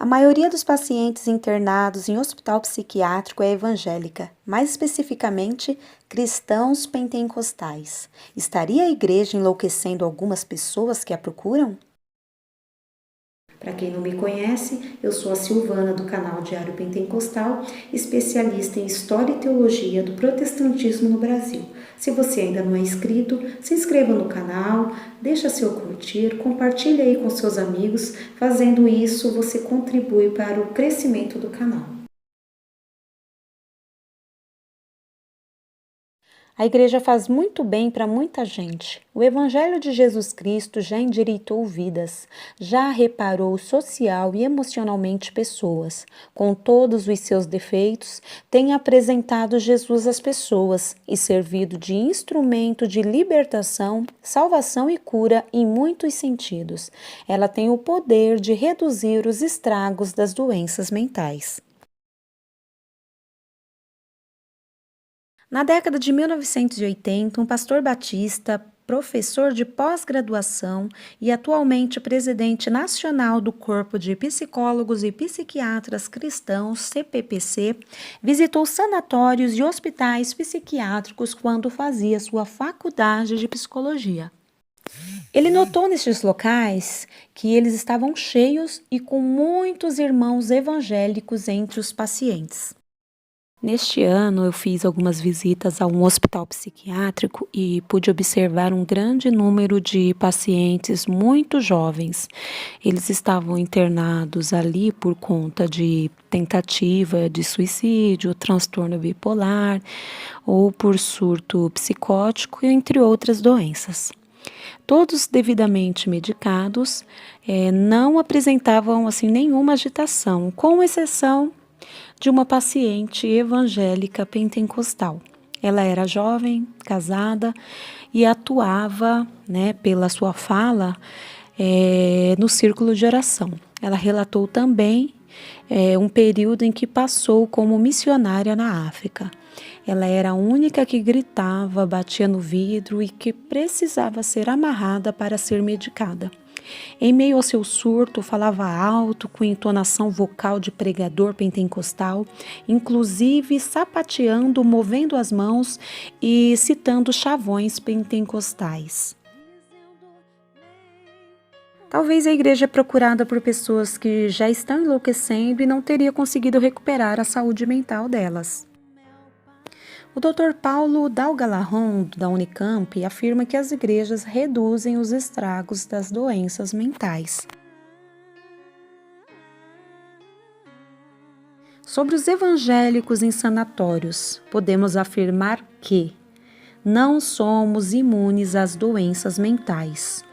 A maioria dos pacientes internados em hospital psiquiátrico é evangélica, mais especificamente cristãos pentecostais. Estaria a igreja enlouquecendo algumas pessoas que a procuram? Para quem não me conhece, eu sou a Silvana do canal Diário Pentecostal, especialista em História e Teologia do Protestantismo no Brasil. Se você ainda não é inscrito, se inscreva no canal, deixa seu curtir, compartilhe aí com seus amigos. Fazendo isso, você contribui para o crescimento do canal. A igreja faz muito bem para muita gente. O Evangelho de Jesus Cristo já endireitou vidas, já reparou social e emocionalmente pessoas. Com todos os seus defeitos, tem apresentado Jesus às pessoas e servido de instrumento de libertação, salvação e cura em muitos sentidos. Ela tem o poder de reduzir os estragos das doenças mentais. Na década de 1980, um pastor batista, professor de pós-graduação e atualmente presidente nacional do Corpo de Psicólogos e Psiquiatras Cristãos, CPPC, visitou sanatórios e hospitais psiquiátricos quando fazia sua faculdade de psicologia. Ele notou nestes locais que eles estavam cheios e com muitos irmãos evangélicos entre os pacientes. Neste ano, eu fiz algumas visitas a um hospital psiquiátrico e pude observar um grande número de pacientes muito jovens. Eles estavam internados ali por conta de tentativa de suicídio, transtorno bipolar ou por surto psicótico, entre outras doenças. Todos devidamente medicados, não apresentavam assim nenhuma agitação, com exceção de uma paciente evangélica pentecostal. Ela era jovem, casada e atuava, pela sua fala, no círculo de oração. Ela relatou também um período em que passou como missionária na África. Ela era a única que gritava, batia no vidro e que precisava ser amarrada para ser medicada. Em meio ao seu surto, falava alto, com entonação vocal de pregador pentecostal, inclusive sapateando, movendo as mãos e citando chavões pentecostais. Talvez a igreja é procurada por pessoas que já estão enlouquecendo e não teria conseguido recuperar a saúde mental delas. O Dr. Paulo Dalgalarron, da Unicamp, afirma que as igrejas reduzem os estragos das doenças mentais. Sobre os evangélicos em sanatórios, podemos afirmar que não somos imunes às doenças mentais.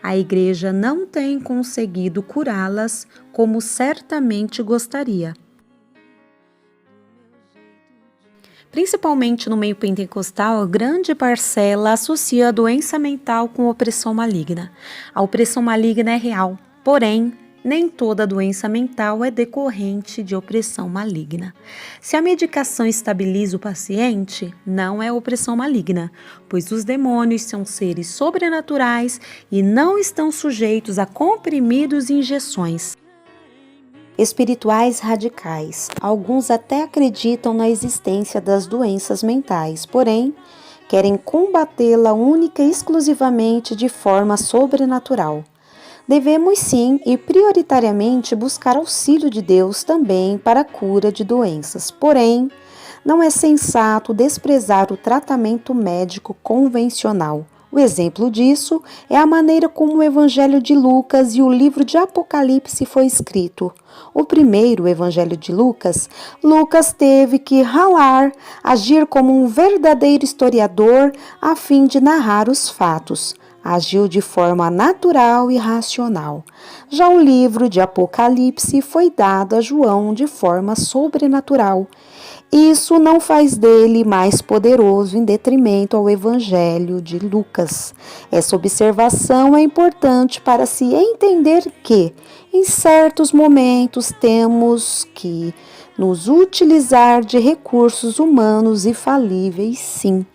A igreja não tem conseguido curá-las como certamente gostaria. Principalmente no meio pentecostal, grande parcela associa a doença mental com opressão maligna. A opressão maligna é real, porém, nem toda doença mental é decorrente de opressão maligna. Se a medicação estabiliza o paciente, não é opressão maligna, pois os demônios são seres sobrenaturais e não estão sujeitos a comprimidos e injeções espirituais radicais. Alguns até acreditam na existência das doenças mentais, porém, querem combatê-la única e exclusivamente de forma sobrenatural. Devemos sim e prioritariamente buscar auxílio de Deus também para a cura de doenças. Porém, não é sensato desprezar o tratamento médico convencional. O exemplo disso é a maneira como o Evangelho de Lucas e o livro de Apocalipse foi escrito. O primeiro, o Evangelho de Lucas, Lucas teve que ralar, agir como um verdadeiro historiador a fim de narrar os fatos. Agiu de forma natural e racional. Já o livro de Apocalipse foi dado a João de forma sobrenatural. Isso não faz dele mais poderoso em detrimento ao Evangelho de Lucas. Essa observação é importante para se entender que, em certos momentos, temos que nos utilizar de recursos humanos e falíveis, sim.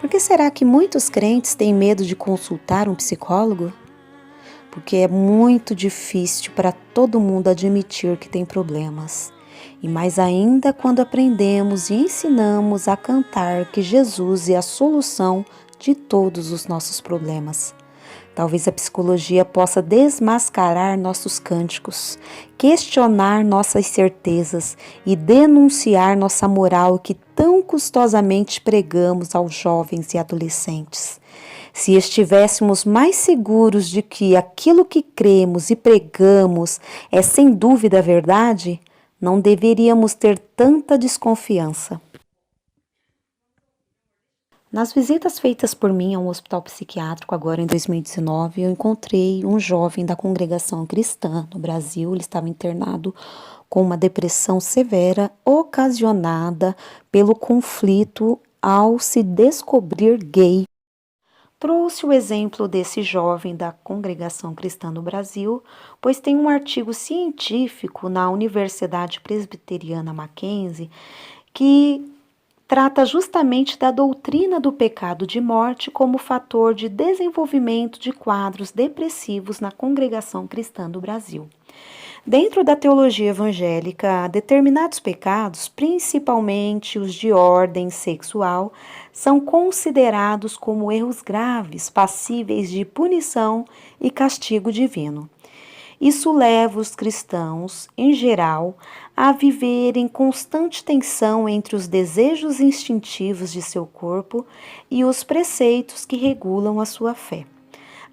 Por que será que muitos crentes têm medo de consultar um psicólogo? Porque é muito difícil para todo mundo admitir que tem problemas. E mais ainda quando aprendemos e ensinamos a cantar que Jesus é a solução de todos os nossos problemas. Talvez a psicologia possa desmascarar nossos cânticos, questionar nossas certezas e denunciar nossa moral que tão custosamente pregamos aos jovens e adolescentes. Se estivéssemos mais seguros de que aquilo que cremos e pregamos é sem dúvida verdade, não deveríamos ter tanta desconfiança. Nas visitas feitas por mim a um hospital psiquiátrico agora em 2019, eu encontrei um jovem da congregação cristã no Brasil. Ele estava internado com uma depressão severa ocasionada pelo conflito ao se descobrir gay. Trouxe o exemplo desse jovem da congregação cristã no Brasil, pois tem um artigo científico na Universidade Presbiteriana Mackenzie que trata justamente da doutrina do pecado de morte como fator de desenvolvimento de quadros depressivos na congregação cristã do Brasil. Dentro da teologia evangélica, determinados pecados, principalmente os de ordem sexual, são considerados como erros graves, passíveis de punição e castigo divino. Isso leva os cristãos, em geral, a viver em constante tensão entre os desejos instintivos de seu corpo e os preceitos que regulam a sua fé.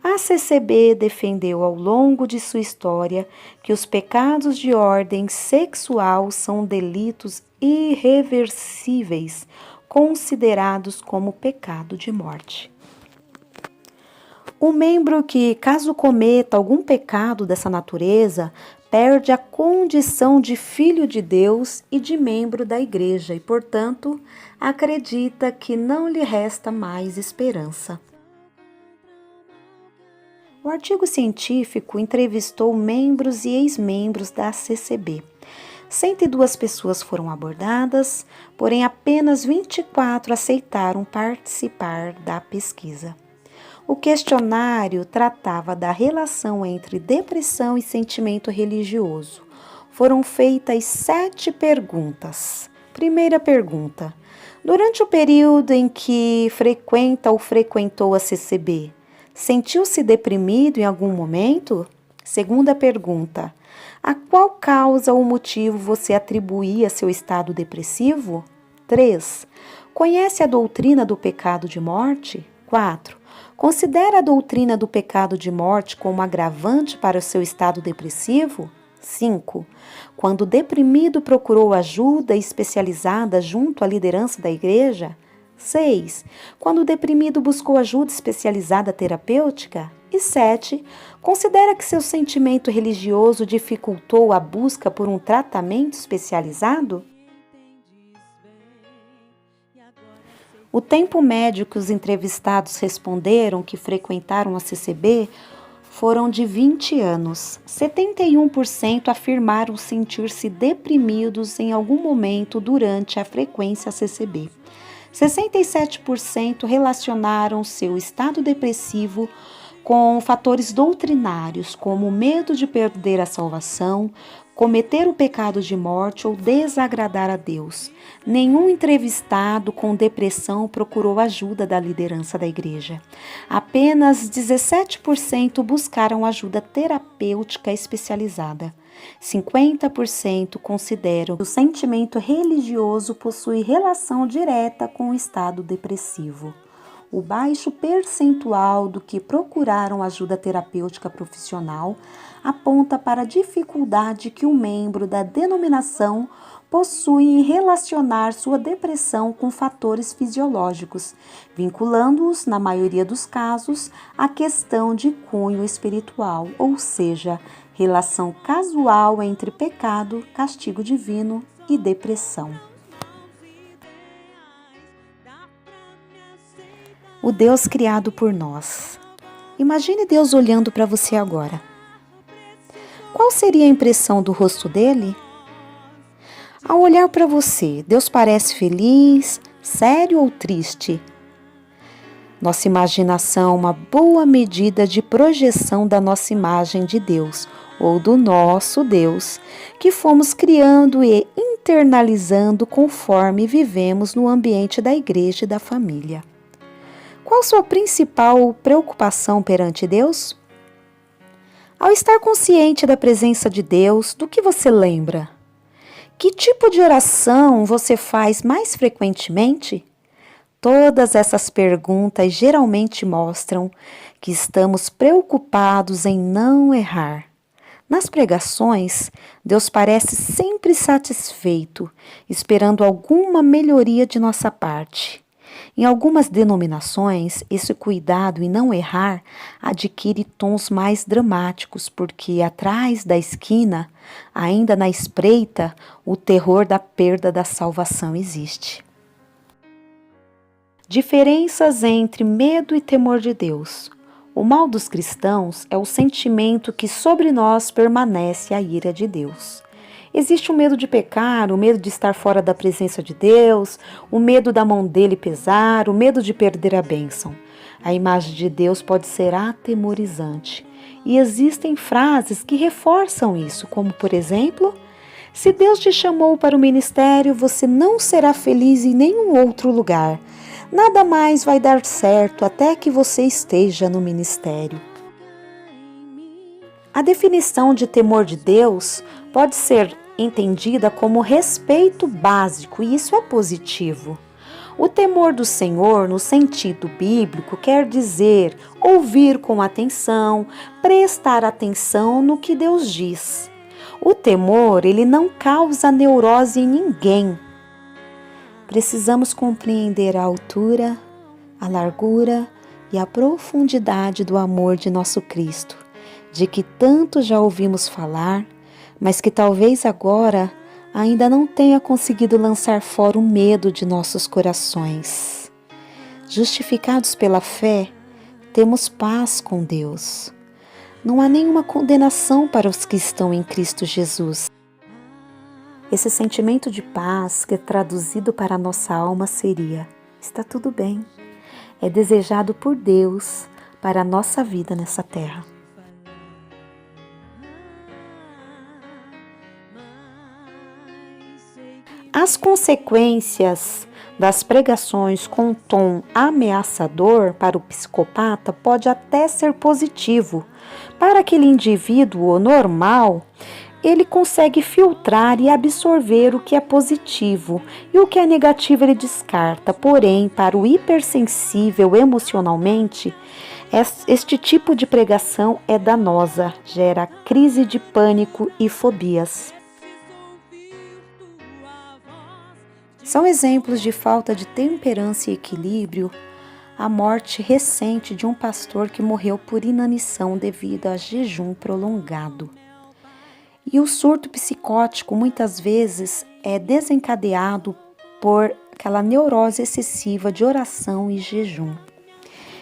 A CCB defendeu ao longo de sua história que os pecados de ordem sexual são delitos irreversíveis, considerados como pecado de morte. O membro que, caso cometa algum pecado dessa natureza, perde a condição de filho de Deus e de membro da igreja e, portanto, acredita que não lhe resta mais esperança. O artigo científico entrevistou membros e ex-membros da CCB. 102 pessoas foram abordadas, porém apenas 24 aceitaram participar da pesquisa. O questionário tratava da relação entre depressão e sentimento religioso. Foram feitas 7 perguntas. Primeira pergunta: durante o período em que frequenta ou frequentou a CCB, sentiu-se deprimido em algum momento? Segunda pergunta: a qual causa ou motivo você atribuía seu estado depressivo? 3. Conhece a doutrina do pecado de morte? 4. Considera a doutrina do pecado de morte como agravante para o seu estado depressivo? 5. Quando deprimido, procurou ajuda especializada junto à liderança da igreja? 6. Quando deprimido, buscou ajuda especializada terapêutica? E 7. Considera que seu sentimento religioso dificultou a busca por um tratamento especializado? O tempo médio que os entrevistados responderam que frequentaram a CCB foram de 20 anos. 71% afirmaram sentir-se deprimidos em algum momento durante a frequência à CCB. 67% relacionaram seu estado depressivo com fatores doutrinários, como o medo de perder a salvação, cometer o pecado de morte ou desagradar a Deus. Nenhum entrevistado com depressão procurou ajuda da liderança da igreja. Apenas 17% buscaram ajuda terapêutica especializada. 50% consideram que o sentimento religioso possui relação direta com o estado depressivo. O baixo percentual do que procuraram ajuda terapêutica profissional aponta para a dificuldade que um membro da denominação possui em relacionar sua depressão com fatores fisiológicos, vinculando-os, na maioria dos casos, à questão de cunho espiritual, ou seja, relação casual entre pecado, castigo divino e depressão. O Deus criado por nós. Imagine Deus olhando para você agora. Qual seria a impressão do rosto dele? Ao olhar para você, Deus parece feliz, sério ou triste? Nossa imaginação é uma boa medida de projeção da nossa imagem de Deus, ou do nosso Deus, que fomos criando e internalizando conforme vivemos no ambiente da igreja e da família. Qual sua principal preocupação perante Deus? Ao estar consciente da presença de Deus, do que você lembra? Que tipo de oração você faz mais frequentemente? Todas essas perguntas geralmente mostram que estamos preocupados em não errar. Nas pregações, Deus parece sempre satisfeito, esperando alguma melhoria de nossa parte. Em algumas denominações, esse cuidado em não errar adquire tons mais dramáticos, porque atrás da esquina, ainda na espreita, o terror da perda da salvação existe. Diferenças entre medo e temor de Deus. O mal dos cristãos é o sentimento que sobre nós permanece a ira de Deus. Existe o medo de pecar, o medo de estar fora da presença de Deus, o medo da mão dele pesar, o medo de perder a bênção. A imagem de Deus pode ser atemorizante. E existem frases que reforçam isso, como por exemplo, se Deus te chamou para o ministério, você não será feliz em nenhum outro lugar. Nada mais vai dar certo até que você esteja no ministério. A definição de temor de Deus pode ser entendida como respeito básico, e isso é positivo. O temor do Senhor, no sentido bíblico, quer dizer ouvir com atenção, prestar atenção no que Deus diz. O temor, ele não causa neurose em ninguém. Precisamos compreender a altura, a largura e a profundidade do amor de nosso Cristo, de que tanto já ouvimos falar, mas que talvez agora ainda não tenha conseguido lançar fora o medo de nossos corações. Justificados pela fé, temos paz com Deus. Não há nenhuma condenação para os que estão em Cristo Jesus. Esse sentimento de paz, que é traduzido para a nossa alma, seria: está tudo bem. É desejado por Deus para a nossa vida nessa terra. As consequências das pregações com tom ameaçador para o psicopata pode até ser positivo. Para aquele indivíduo normal, ele consegue filtrar e absorver o que é positivo e o que é negativo ele descarta. Porém, para o hipersensível emocionalmente, este tipo de pregação é danosa, gera crise de pânico e fobias. São exemplos de falta de temperança e equilíbrio a morte recente de um pastor que morreu por inanição devido a jejum prolongado. E o surto psicótico muitas vezes é desencadeado por aquela neurose excessiva de oração e jejum.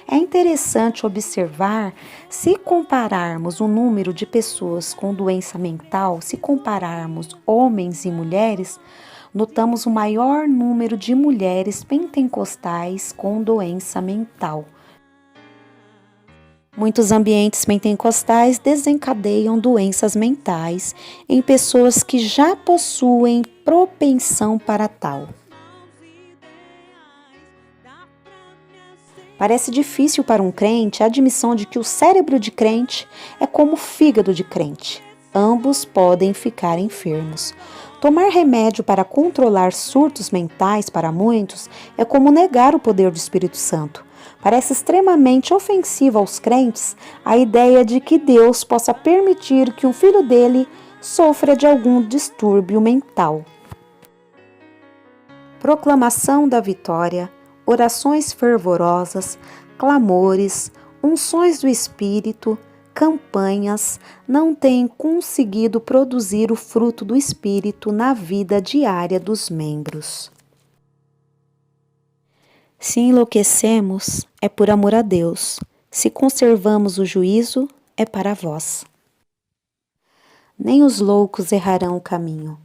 É interessante observar, se compararmos o número de pessoas com doença mental, se compararmos homens e mulheres, notamos o maior número de mulheres pentecostais com doença mental. Muitos ambientes pentecostais desencadeiam doenças mentais em pessoas que já possuem propensão para tal. Parece difícil para um crente a admissão de que o cérebro de crente é como o fígado de crente. Ambos podem ficar enfermos. Tomar remédio para controlar surtos mentais para muitos é como negar o poder do Espírito Santo. Parece extremamente ofensiva aos crentes a ideia de que Deus possa permitir que um filho dele sofra de algum distúrbio mental. Proclamação da vitória, orações fervorosas, clamores, unções do Espírito, campanhas não têm conseguido produzir o fruto do Espírito na vida diária dos membros. Se enlouquecemos, é por amor a Deus. Se conservamos o juízo, é para vós. Nem os loucos errarão o caminho.